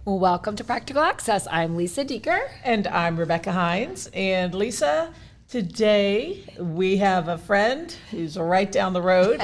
Welcome to Practical Access. I'm Lisa Dieker. And I'm Rebecca Hines. And Lisa, today we have a friend who's right down the road.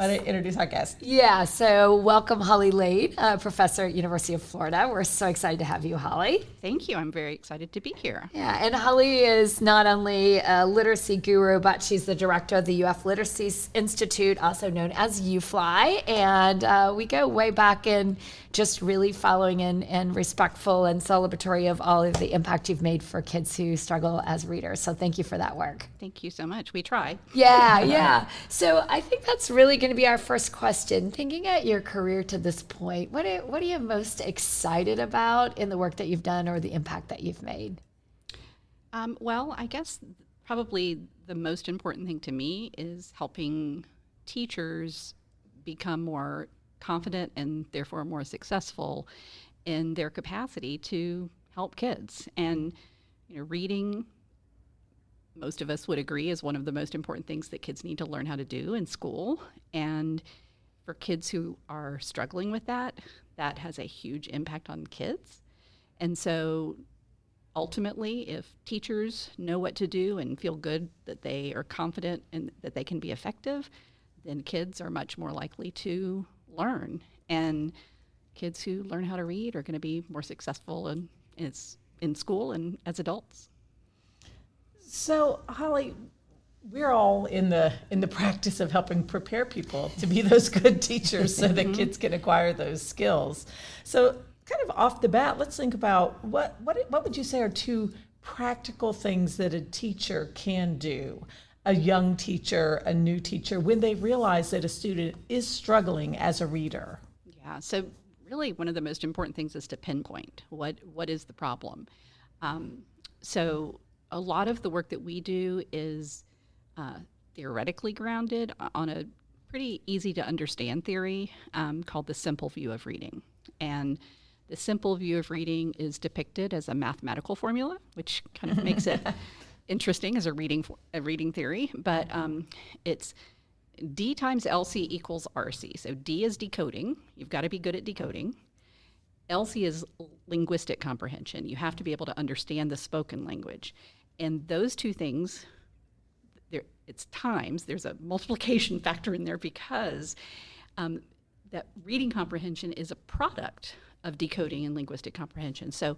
Want to introduce our guest? Yeah, so welcome Holly Lade, professor at University of Florida. We're so excited to have you, Holly. Thank you. I'm very excited to be here. Yeah, and Holly is not only a literacy guru, but she's the director of the UF Literacy Institute, also known as UFly. And we go way back in just really following and respectful and celebratory of all of the impact you've made for kids who struggle as readers. So thank you for that work. Thank you so much. We try. Yeah. So I think that's really going to be our first question. Thinking at your career to this point, what are you most excited about in the work that you've done or the impact that you've made? Well, I guess probably the most important thing to me is helping teachers become more confident and therefore more successful in their capacity to help kids. And reading, most of us would agree, is one of the most important things that kids need to learn how to do in school. And for kids who are struggling with that, that has a huge impact on kids. And so ultimately, if teachers know what to do and feel good that they are confident and that they can be effective, then kids are much more likely to learn. And kids who learn how to read are going to be more successful in school and as adults. So, Holly, we're all in the practice of helping prepare people to be those good teachers so that kids can acquire those skills. So, kind of off the bat, let's think about what would you say are two practical things that a teacher can do, a young teacher, a new teacher, when they realize that a student is struggling as a reader? Yeah, so really one of the most important things is to pinpoint what is the problem. So a lot of the work that we do is theoretically grounded on a pretty easy to understand theory called the simple view of reading. And the simple view of reading is depicted as a mathematical formula, which kind of makes it interesting as a reading theory. But it's D times LC equals RC. So D is decoding. You've got to be good at decoding. LC is linguistic comprehension. You have to be able to understand the spoken language. And those two things, it's times. There's a multiplication factor in there because that reading comprehension is a product of decoding and linguistic comprehension. So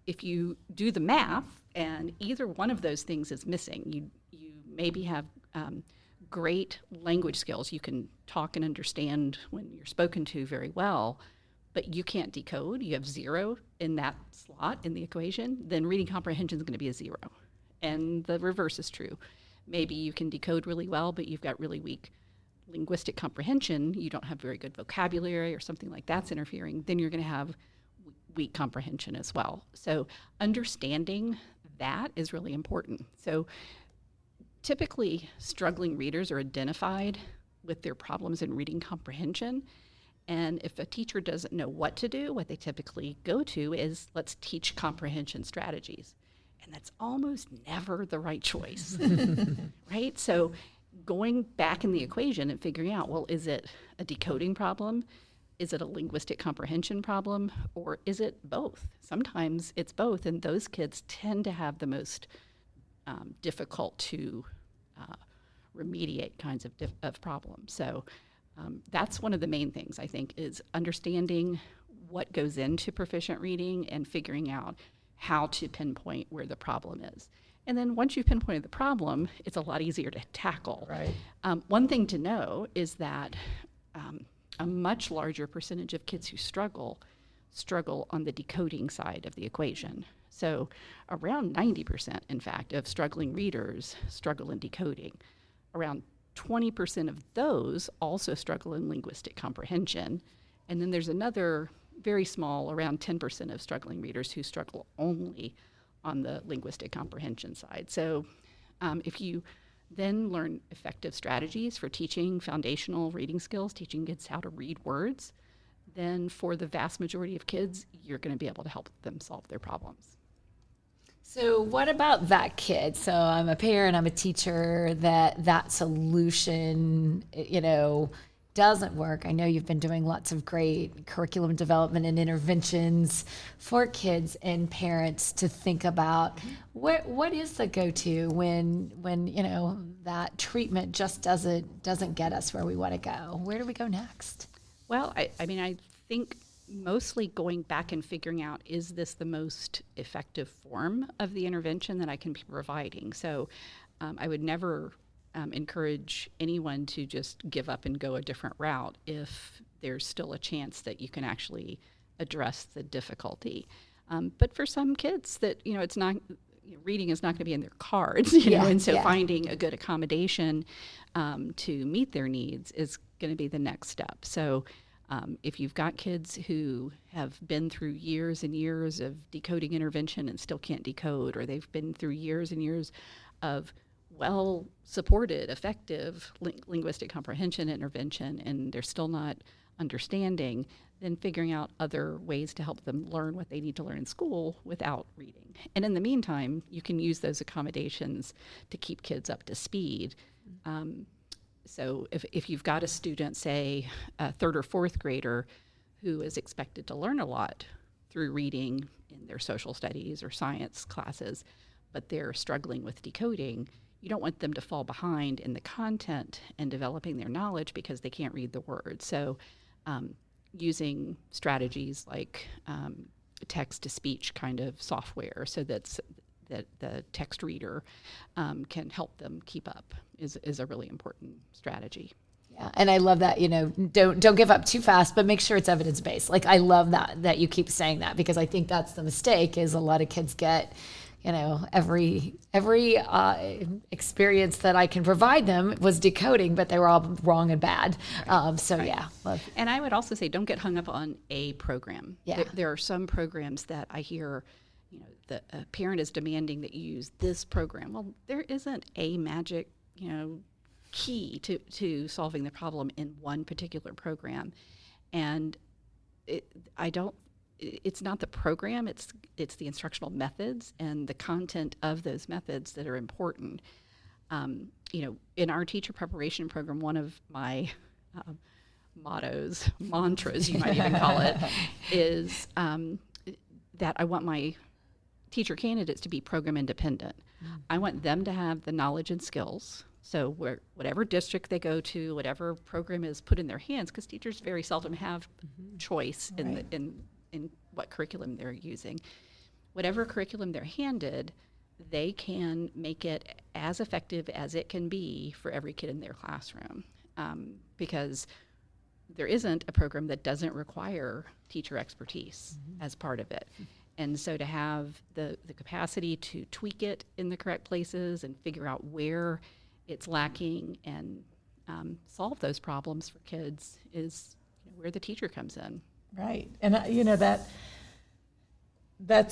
if you do the math and either one of those things is missing, you maybe have great language skills. You can talk and understand when you're spoken to very well, but you can't decode. You have 0 in that slot in the equation, then reading comprehension is going to be a 0. And the reverse is true. Maybe you can decode really well, but you've got really weak linguistic comprehension. You don't have very good vocabulary or something like that's interfering. Then you're going to have weak comprehension as well. So understanding that is really important. So typically struggling readers are identified with their problems in reading comprehension. And if a teacher doesn't know what to do, what they typically go to is, let's teach comprehension strategies. And that's almost never the right choice, right? So going back in the equation and figuring out, well, is it a decoding problem? Is it a linguistic comprehension problem? Or is it both? Sometimes it's both, and those kids tend to have the most difficult to remediate kinds of problems. So that's one of the main things, I think, is understanding what goes into proficient reading and figuring out how to pinpoint where the problem is. And then once you've pinpointed the problem, it's a lot easier to tackle. Right. One thing to know is that a much larger percentage of kids who struggle on the decoding side of the equation. So around 90%, in fact, of struggling readers struggle in decoding. Around 20% of those also struggle in linguistic comprehension. And then there's another very small, around 10% of struggling readers who struggle only on the linguistic comprehension side. So if you then learn effective strategies for teaching foundational reading skills, teaching kids how to read words, then for the vast majority of kids, you're going to be able to help them solve their problems. So what about that kid? So I'm a parent, I'm a teacher, that solution, doesn't work, I know you've been doing lots of great curriculum development and interventions for kids and parents to think about what is the go-to when you know that treatment just doesn't get us where we want to go. Where do we go next? Well, I mean, I think mostly going back and figuring out, is this the most effective form of the intervention that I can be providing? So I would never encourage anyone to just give up and go a different route if there's still a chance that you can actually address the difficulty. But for some kids that, you know, it's not, reading is not going to be in their cards, you know, and so finding a good accommodation to meet their needs is going to be the next step. So if you've got kids who have been through years and years of decoding intervention and still can't decode, or they've been through years and years of well-supported, effective linguistic comprehension intervention, and they're still not understanding, then figuring out other ways to help them learn what they need to learn in school without reading. And in the meantime, you can use those accommodations to keep kids up to speed. So if you've got a student, say a third or fourth grader, who is expected to learn a lot through reading in their social studies or science classes, but they're struggling with decoding, you don't want them to fall behind in the content and developing their knowledge because they can't read the words. So using strategies like text-to-speech kind of software so that the text reader can help them keep up is a really important strategy. Yeah, and I love that, you know, don't give up too fast, but make sure it's evidence-based. Like, I love that you keep saying that, because I think that's the mistake, is a lot of kids get, you know, every experience that I can provide them was decoding, but they were all wrong and bad. Right. Yeah. And I would also say, don't get hung up on a program. Yeah. There are some programs that I hear, you know, the parent is demanding that you use this program. Well, there isn't a magic, you know, key to solving the problem in one particular program. And it's not the program, it's the instructional methods and the content of those methods that are important. You know, in our teacher preparation program, one of my mantras, you might even call it, is that I want my teacher candidates to be program independent. I want them to have the knowledge and skills. So whatever district they go to, whatever program is put in their hands, because teachers very seldom have choice in what curriculum they're using. Whatever curriculum they're handed, they can make it as effective as it can be for every kid in their classroom, because there isn't a program that doesn't require teacher expertise as part of it. And so to have the capacity to tweak it in the correct places and figure out where it's lacking and solve those problems for kids is where the teacher comes in. Right. And, you know, that's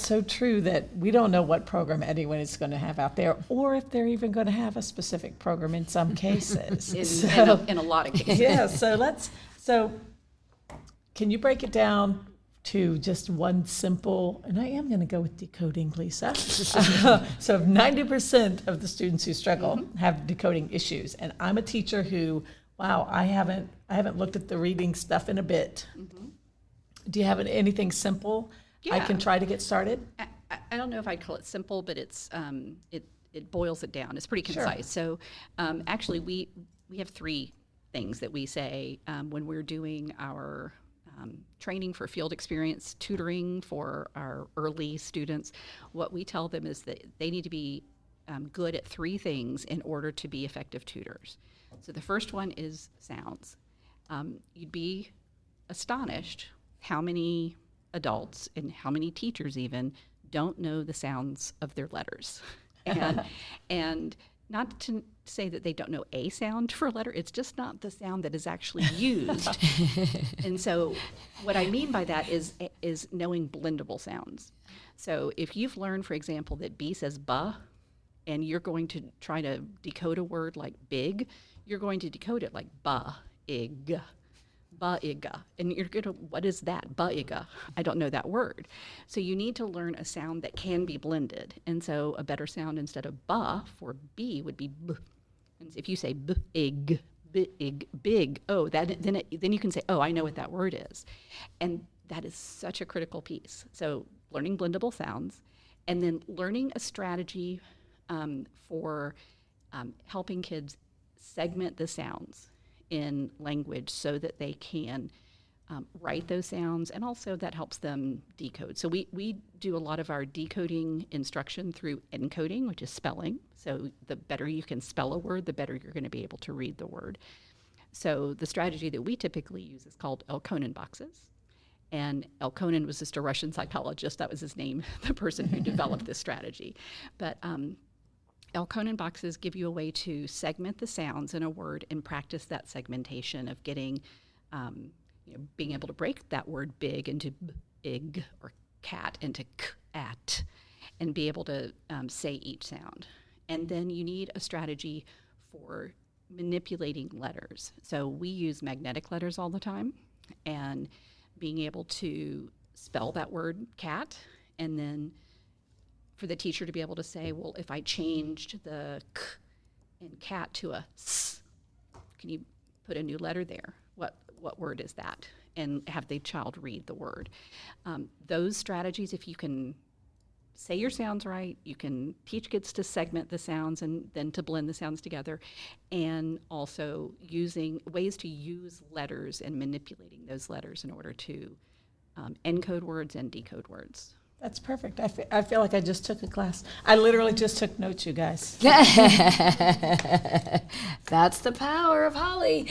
so true, that we don't know what program anyone is going to have out there, or if they're even going to have a specific program in some cases. In a lot of cases. Yeah. So can you break it down to just one simple, and I am going to go with decoding, Lisa. So 90% of the students who struggle have decoding issues. And I'm a teacher who, I haven't looked at the reading stuff in a bit. Do you have anything simple I can try to get started? I don't know if I'd call it simple, but it's it boils it down. It's pretty concise. Sure. So actually, we have three things that we say when we're doing our training for field experience, tutoring for our early students. What we tell them is that they need to be good at three things in order to be effective tutors. So the first one is sounds. You'd be astonished how many adults and how many teachers even don't know the sounds of their letters. And not to say that they don't know a sound for a letter, it's just not the sound that is actually used. And so what I mean by that is knowing blendable sounds. So if you've learned, for example, that B says buh, and you're going to try to decode a word like big, you're going to decode it like ba-ig. Ba-iga. And you're going to, what is that? Ba-iga. I don't know that word. So you need to learn a sound that can be blended. And so a better sound instead of ba for B would be b. And if you say b-ig, big. Oh, then you can say, oh, I know what that word is. And that is such a critical piece. So learning blendable sounds, and then learning a strategy for helping kids segment the sounds in language so that they can write those sounds, and also that helps them decode. So we do a lot of our decoding instruction through encoding, which is spelling. So the better you can spell a word, the better you're going to be able to read the word. So the strategy that we typically use is called Elkonin boxes. And Elkonin was just a Russian psychologist. That was his name, the person who developed this strategy. But Elkonin boxes give you a way to segment the sounds in a word and practice that segmentation of getting, being able to break that word big into ig, or cat into k, at, and be able to say each sound. And then you need a strategy for manipulating letters. So we use magnetic letters all the time, and being able to spell that word cat, and then for the teacher to be able to say, well, if I changed the k in cat to a s, can you put a new letter there? What word is that? And have the child read the word. Those strategies, if you can say your sounds right, you can teach kids to segment the sounds and then to blend the sounds together, and also using ways to use letters and manipulating those letters in order to encode words and decode words. That's perfect. I feel like I just took a class. I literally just took notes, you guys. That's the power of Holly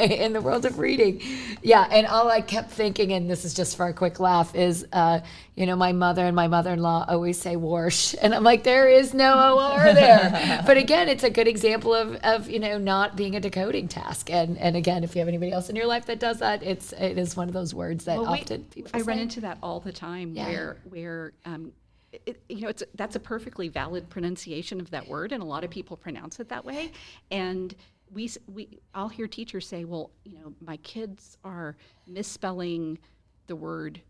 in the world of reading. Yeah, and all I kept thinking, and this is just for a quick laugh, is, my mother and my mother-in-law always say "warsh," and I'm like, there is no OR there. But again, it's a good example of not being a decoding task. And again, if you have anybody else in your life that does that, it is one of those words that often people say. I run into that all the time. Yeah. Where that's a perfectly valid pronunciation of that word, and a lot of people pronounce it that way. And I'll hear teachers say, well, my kids are misspelling the word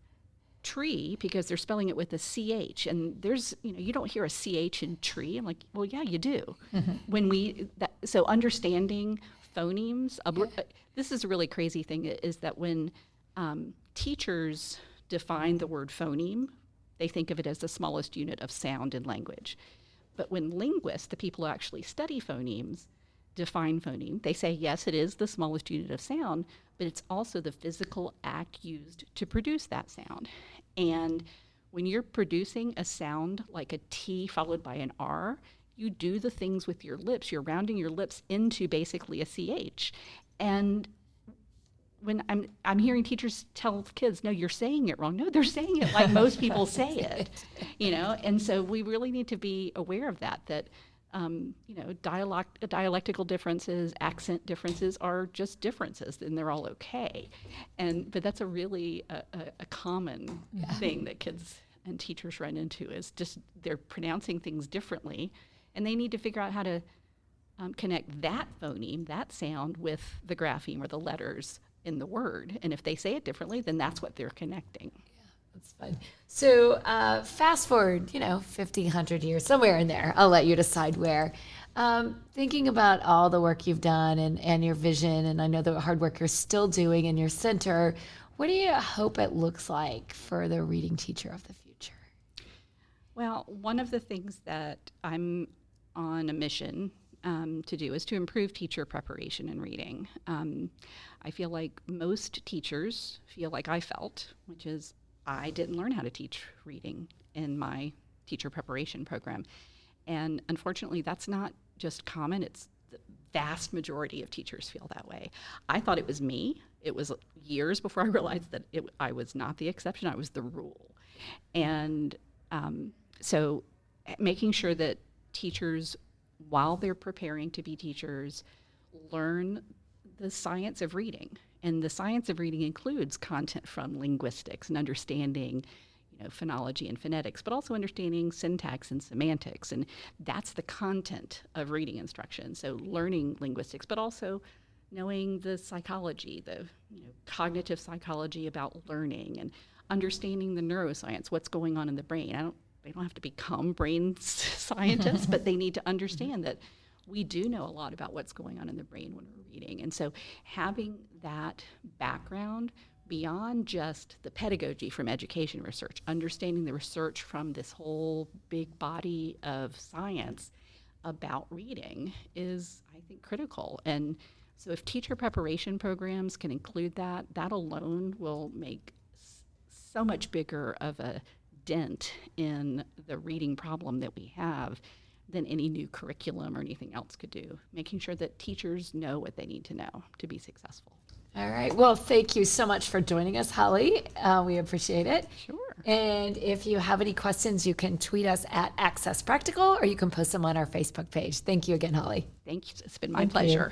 tree because they're spelling it with a CH, and there's you don't hear a CH in tree. I'm like, well, yeah, you do. Mm-hmm. So understanding phonemes. This is a really crazy thing, is that when teachers define the word phoneme, they think of it as the smallest unit of sound in language. But when linguists, the people who actually study phonemes, define phoneme, they say, yes, it is the smallest unit of sound, but it's also the physical act used to produce that sound. And when you're producing a sound like a T followed by an R, you do the things with your lips. You're rounding your lips into basically a CH. And when I'm hearing teachers tell kids, no, you're saying it wrong. No, they're saying it like most people say it, And so we really need to be aware of that dialectical differences, accent differences are just differences, and they're all okay. But that's a really a common thing that kids and teachers run into, is just they're pronouncing things differently, and they need to figure out how to connect that phoneme, that sound, with the grapheme or the letters in the word. And if they say it differently, then that's what they're connecting. Yeah, that's fun. So fast forward, 50, 100 years, somewhere in there. I'll let you decide where. Thinking about all the work you've done and your vision, and I know the hard work you're still doing in your center, what do you hope it looks like for the reading teacher of the future? Well, one of the things that I'm on a mission to do is to improve teacher preparation in reading. I feel like most teachers feel like I felt, which is I didn't learn how to teach reading in my teacher preparation program. And unfortunately, that's not just common. It's the vast majority of teachers feel that way. I thought it was me. It was years before I realized that I was not the exception. I was the rule. And so making sure that teachers, while they're preparing to be teachers, learn the science of reading. And the science of reading includes content from linguistics and understanding, phonology and phonetics, but also understanding syntax and semantics. And that's the content of reading instruction. So learning linguistics, but also knowing the psychology, the cognitive psychology about learning, and understanding the neuroscience, what's going on in the brain. They don't have to become brain scientists, but they need to understand that we do know a lot about what's going on in the brain when we're reading. And so having that background beyond just the pedagogy from education research, understanding the research from this whole big body of science about reading is, I think, critical. And so if teacher preparation programs can include that, that alone will make so much bigger of a dent in the reading problem that we have than any new curriculum or anything else could do, making sure that teachers know what they need to know to be successful. All right. Well, thank you so much for joining us, Holly. We appreciate it. Sure. And if you have any questions, you can tweet us at Access Practical, or you can post them on our Facebook page. Thank you again, Holly. Thank you. It's been my Thank you. pleasure.